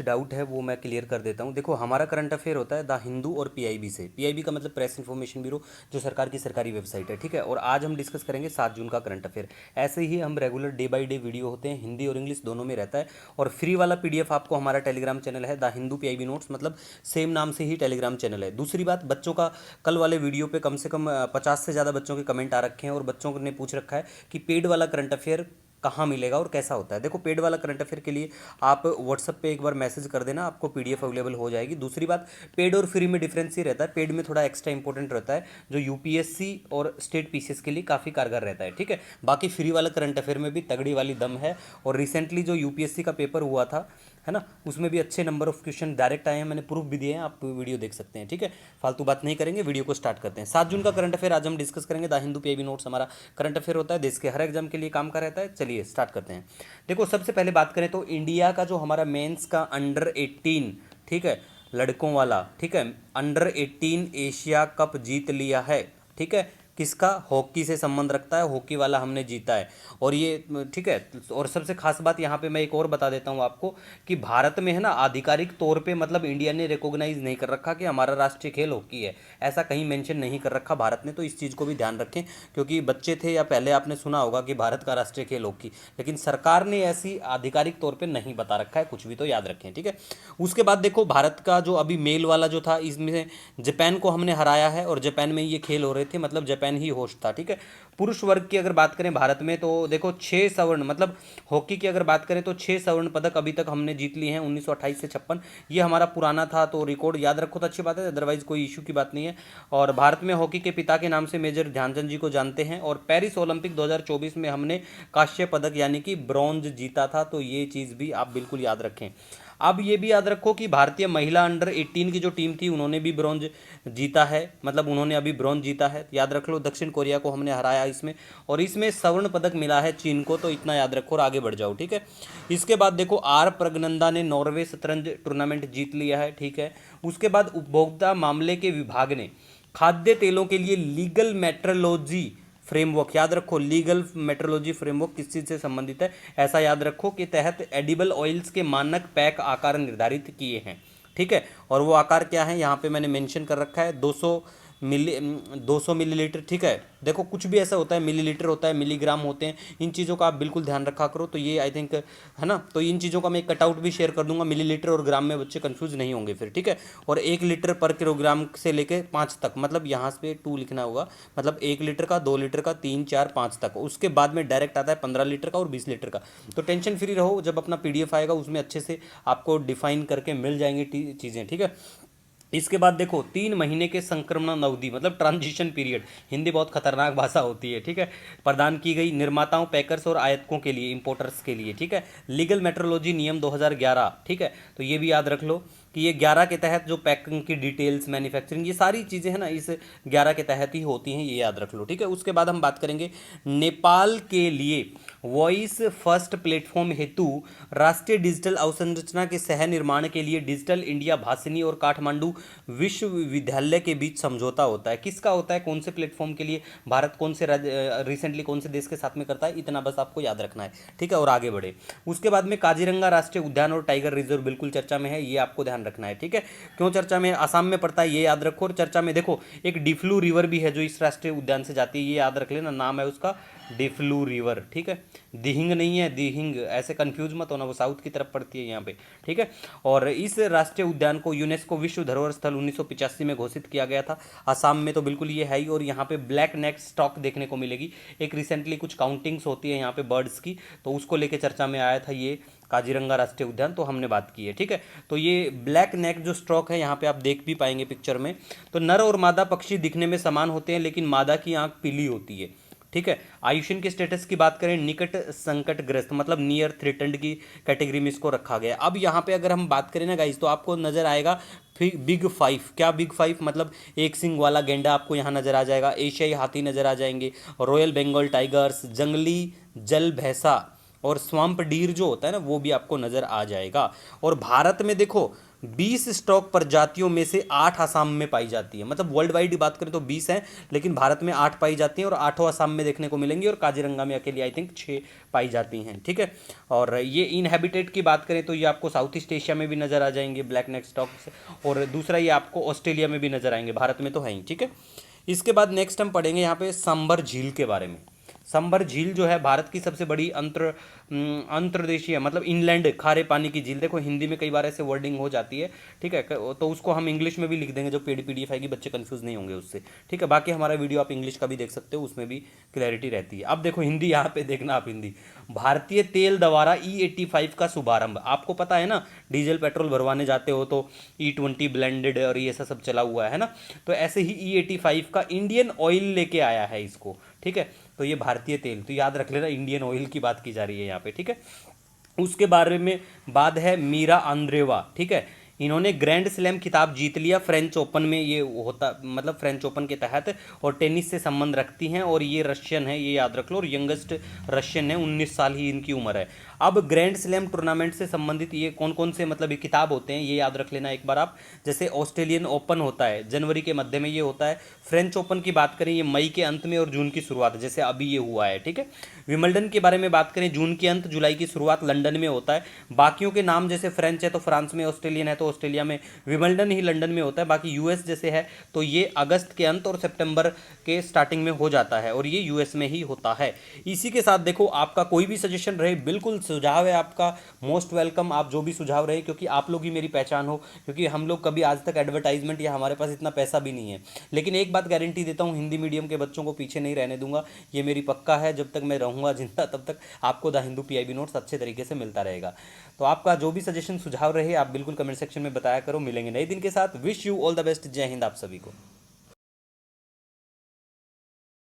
Doubt है वो मैं क्लियर कर देता हूँ। देखो, हमारा करंट अफेयर होता है द हिंदू और पीआईबी से। पीआईबी का मतलब प्रेस इन्फॉर्मेशन ब्यूरो, जो सरकार की सरकारी वेबसाइट है, ठीक है। और आज हम डिस्कस करेंगे 7 जून का करंट अफेयर। ऐसे ही हम regular day by day video होते हैं, हिंदी और इंग्लिश दोनों में रहता है। और फ्री वाला पीडीएफ आपको हमारा टेलीग्राम चैनल है द हिंदू पीआईबी नोट्स, मतलब सेम नाम से ही टेलीग्राम चैनल है। दूसरी बात, बच्चों का कल वाले वीडियो पे कम से कम 50 से ज़्यादा बच्चों के कमेंट आ रखे हैं और बच्चों ने पूछ रखा है कि पेड वाला करंट अफेयर कहाँ मिलेगा और कैसा होता है। देखो, पेड वाला करंट अफेयर के लिए आप व्हाट्सअप पे एक बार मैसेज कर देना, आपको पीडीएफ अवेलेबल हो जाएगी। दूसरी बात, पेड और फ्री में डिफरेंस ही रहता है। पेड में थोड़ा एक्स्ट्रा इंपॉर्टेंट रहता है, जो यूपीएससी और स्टेट पीसीएस के लिए काफ़ी कारगर रहता है, ठीक है। बाकी फ्री वाला करंट अफेयर में भी तगड़ी वाली दम है। और रिसेंटली जो यूपीएससी का पेपर हुआ था, है ना, उसमें भी अच्छे नंबर ऑफ क्वेश्चन डायरेक्ट आए हैं, मैंने प्रूफ भी दिए हैं, आप वीडियो देख सकते हैं, ठीक है। फालतू बात नहीं करेंगे, वीडियो को स्टार्ट करते हैं। 7 जून का करंट अफेयर आज हम डिस्कस करेंगे। द हिंदू पीआईबी नोट्स हमारा करंट अफेयर होता है, देश के हर एग्जाम के लिए काम का रहता है। चलिए स्टार्ट करते हैं। देखो, सबसे पहले बात करें तो इंडिया का जो हमारा मेंस का अंडर 18, ठीक है, लड़कों वाला, ठीक है, अंडर 18 एशिया कप जीत लिया है, ठीक है। किसका? हॉकी से संबंध रखता है, हॉकी वाला हमने जीता है। और ये ठीक है। और सबसे खास बात यहाँ पे मैं एक और बता देता हूँ आपको कि भारत में, है ना, आधिकारिक तौर पे मतलब इंडिया ने रिकॉग्नाइज नहीं कर रखा कि हमारा राष्ट्रीय खेल हॉकी है। ऐसा कहीं मेंशन नहीं कर रखा भारत ने, तो इस चीज़ को भी ध्यान रखें। क्योंकि बच्चे थे या पहले आपने सुना होगा कि भारत का राष्ट्रीय खेल हॉकी, लेकिन सरकार ने ऐसी आधिकारिक तौर पे नहीं बता रखा है कुछ भी, तो याद रखें, ठीक है। उसके बाद देखो, भारत का जो अभी मेल वाला जो था, इसमें जापान को हमने हराया है और जापान में ये खेल हो रहे थे, मतलब जापान ही होस्ट था, ठीक है। पुरुष वर्ग की अगर बात करें भारत में, तो देखो 6 स्वर्ण, मतलब हॉकी की अगर बात करें तो 6 स्वर्ण पदक अभी तक हमने जीत लिए हैं, 1928 से 56। ये हमारा पुराना था, तो रिकॉर्ड याद रखो तो अच्छी बात है, अदरवाइज कोई इशू की बात नहीं है। और भारत में हॉकी के पिता के नाम से मेजर ध्यानचंद जी को जानते हैं। और पेरिस ओलंपिक 2024 में हमने कांस्य पदक यानी कि ब्रॉन्ज जीता था, तो ये चीज़ भी आप बिल्कुल याद रखें। अब ये भी याद रखो कि भारतीय महिला अंडर 18 की जो टीम थी, उन्होंने भी ब्रॉन्ज जीता है, मतलब उन्होंने अभी ब्रॉन्ज जीता है, याद रख लो। दक्षिण कोरिया को हमने हराया इसमें, और इसमें स्वर्ण पदक मिला है चीन को, तो इतना याद रखो और आगे बढ़ जाओ, ठीक है। इसके बाद देखो, आर प्रगनंदा ने नॉर्वे शतरंज टूर्नामेंट जीत लिया है, ठीक है। उसके बाद उपभोक्ता मामले के विभाग ने खाद्य तेलों के लिए लीगल मेट्रोलॉजी फ्रेमवर्क, याद रखो, लीगल मेट्रोलॉजी फ्रेमवर्क किस चीज़ से संबंधित है, ऐसा याद रखो, कि तहत एडिबल ऑयल्स के मानक पैक आकार निर्धारित किए हैं, ठीक है। और वो आकार क्या है, यहाँ पे मैंने मेंशन कर रखा है, 200 मिलीलीटर, ठीक है। देखो, कुछ भी ऐसा होता है, मिलीलीटर होता है, मिलीग्राम होते हैं, इन चीज़ों का आप बिल्कुल ध्यान रखा करो। तो ये आई थिंक, है ना, तो इन चीज़ों का मैं एक कटआउट भी शेयर कर दूंगा, मिलीलीटर और ग्राम में बच्चे कंफ्यूज नहीं होंगे फिर, ठीक है। और 1 लीटर पर किलोग्राम से लेके 5 तक, मतलब यहाँ पे 2 लिखना होगा, मतलब 1 लीटर का, 2 लीटर का, 3, 4, 5 तक। उसके बाद में डायरेक्ट आता है 15 लीटर का और 20 लीटर का। तो टेंशन फ्री रहो, जब अपना पीडीएफ आएगा उसमें अच्छे से आपको डिफाइन करके मिल जाएंगी चीज़ें, ठीक है। इसके बाद देखो, 3 महीने के संक्रमण अवधि, मतलब ट्रांजिशन पीरियड, हिंदी बहुत खतरनाक भाषा होती है, ठीक है, प्रदान की गई निर्माताओं, पैकर्स और आयातकों के लिए, इंपोर्टर्स के लिए, ठीक है। लीगल मेट्रोलॉजी नियम 2011, ठीक है। तो ये भी याद रख लो कि ये 11 के तहत जो पैकिंग की डिटेल्स, मैन्युफैक्चरिंग, ये सारी चीज़ें हैं ना, इस 11 के तहत ही होती हैं, ये याद रख लो, ठीक है। उसके बाद हम बात करेंगे नेपाल के लिए वॉइस फर्स्ट प्लेटफॉर्म हेतु राष्ट्रीय डिजिटल अवसंरचना के सह निर्माण के लिए डिजिटल इंडिया भासिनी और काठमांडू विश्वविद्यालय के बीच समझौता होता है। किसका होता है, कौन से प्लेटफॉर्म के लिए, भारत कौन से रिसेंटली कौन से देश के साथ में करता है, इतना बस आपको याद रखना है, ठीक है। और आगे बढ़े, उसके बाद में काजीरंगा राष्ट्रीय उद्यान और टाइगर रिजर्व बिल्कुल चर्चा में है, ये आपको ध्यान रखना है, ठीक है। क्यों चर्चा में? आसाम में पड़ता है, ये याद रखो। और चर्चा में देखो, एक डिफ्लू रिवर भी है जो इस राष्ट्रीय उद्यान से जाती है, ये याद रख लेना, नाम है उसका डिफ्लू रिवर, ठीक है। दिहिंग नहीं है, दिहिंग, ऐसे कंफ्यूज मत होना, वो साउथ की तरफ पड़ती है यहाँ पे, ठीक है। और इस राष्ट्रीय उद्यान को यूनेस्को विश्व धरोहर स्थल 1985 में घोषित किया गया था। असम में तो बिल्कुल ये है ही। और यहाँ पे ब्लैक नेक स्टॉक देखने को मिलेगी, एक रिसेंटली कुछ काउंटिंग्स होती है यहाँ पे बर्ड्स की, तो उसको लेके चर्चा में आया था ये काजीरंगा राष्ट्रीय उद्यान, तो हमने बात की है, ठीक है। तो ये ब्लैक नेक जो स्ट्रोक है यहाँ पे आप देख भी पाएंगे पिक्चर में। तो नर और मादा पक्षी दिखने में समान होते हैं, लेकिन मादा की आंख पीली होती है, ठीक है। आयुष्मान के स्टेटस की बात करें, निकट संकटग्रस्त, मतलब नियर थ्रेटन्ड की कैटेगरी में इसको रखा गया। अब यहाँ पे अगर हम बात करें ना गाइस, तो आपको नजर आएगा बिग 5। क्या बिग 5? मतलब एक सिंग वाला गेंडा आपको यहाँ नजर आ जाएगा, एशियाई हाथी नजर आ जाएंगे, रॉयल बंगाल टाइगर्स, जंगली जल भैंसा और स्वाम्प डीर जो होता है ना, वो भी आपको नजर आ जाएगा। और भारत में देखो, 20 स्टॉक प्रजातियों में से 8 असम में पाई जाती है। मतलब वर्ल्ड वाइड बात करें तो 20 हैं, लेकिन भारत में 8 पाई जाती हैं और 8 असम में देखने को मिलेंगी और काजीरंगा में अकेली आई थिंक 6 पाई जाती हैं, ठीक है। और ये इनहेबिटेट की बात करें तो ये आपको साउथ ईस्ट एशिया में भी नजर आ जाएंगे ब्लैक नेक स्टॉक्स, और दूसरा ये आपको ऑस्ट्रेलिया में भी नजर आएंगे, भारत में तो है ही, ठीक है। इसके बाद नेक्स्ट हम पढ़ेंगे यहाँ पे सांबर झील के बारे में। सांबर झील जो है भारत की सबसे बड़ी अंतर्देशीय मतलब इनलैंड खारे पानी की झील। देखो हिंदी में कई बार ऐसे वर्डिंग हो जाती है, ठीक है, तो उसको हम इंग्लिश में भी लिख देंगे, जो पेड पीडीएफ आएगी बच्चे कंफ्यूज नहीं होंगे उससे, ठीक है। बाकी हमारा वीडियो आप इंग्लिश का भी देख सकते हो, उसमें भी क्लैरिटी रहती है। अब देखो हिंदी यहाँ पे देखना आप, हिंदी भारतीय तेल द्वारा E85 का शुभारंभ। आपको पता है ना, डीजल पेट्रोल भरवाने जाते हो तो E20 ब्लेंडेड और ये सब चला हुआ है ना, तो ऐसे ही E85 का इंडियन ऑयल लेके आया है इसको, ठीक है। तो ये भारतीय तेल, तो याद रख लेना इंडियन ऑयल की बात की जा रही है यहाँ पे, ठीक है। उसके बारे में बात है मीरा आंद्रेवा, ठीक है। इन्होंने ग्रैंड स्लैम खिताब जीत लिया फ्रेंच ओपन में, ये होता मतलब फ्रेंच ओपन के तहत, और टेनिस से संबंध रखती हैं, और ये रशियन है, ये याद रख लो, और यंगेस्ट रशियन है, 19 साल ही इनकी उम्र है। अब ग्रैंड स्लैम टूर्नामेंट से संबंधित ये कौन कौन से मतलब ये किताब होते हैं, ये याद रख लेना एक बार आप। जैसे ऑस्ट्रेलियन ओपन होता है जनवरी के मध्य में ये होता है, फ्रेंच ओपन की बात करें ये मई के अंत में और जून की शुरुआत, जैसे अभी ये हुआ है, ठीक है। विंबलडन के बारे में बात करें जून के अंत जुलाई की शुरुआत लंदन में होता है। बाकियों के नाम जैसे फ्रेंच है तो फ्रांस में, ऑस्ट्रेलियन है तो ऑस्ट्रेलिया में, विंबलडन ही लंदन में होता है। बाकी यूएस जैसे है तो ये अगस्त के अंत और सितंबर के स्टार्टिंग में हो जाता है, और ये यूएस में ही होता है। इसी के साथ देखो आपका कोई भी सजेशन रहे, बिल्कुल सुझाव है आपका मोस्ट वेलकम, आप जो भी सुझाव रहे, क्योंकि आप लोग ही मेरी पहचान हो, क्योंकि हम लोग कभी आज तक एडवर्टाइजमेंट या हमारे पास इतना पैसा भी नहीं है, लेकिन एक बात गारंटी देता हूँ, हिंदी मीडियम के बच्चों को पीछे नहीं रहने दूंगा, ये मेरी पक्का है। जब तक मैं रहूँगा जिंदा तब तक आपको द हिंदू पीआईबी नोट्स अच्छे तरीके से मिलता रहेगा। तो आपका जो भी सजेशन सुझाव रहे आप बिल्कुल कमेंट सेक्शन में बताया करो। मिलेंगे नए दिन के साथ। Wish you all the best. जय हिंद आप सभी को।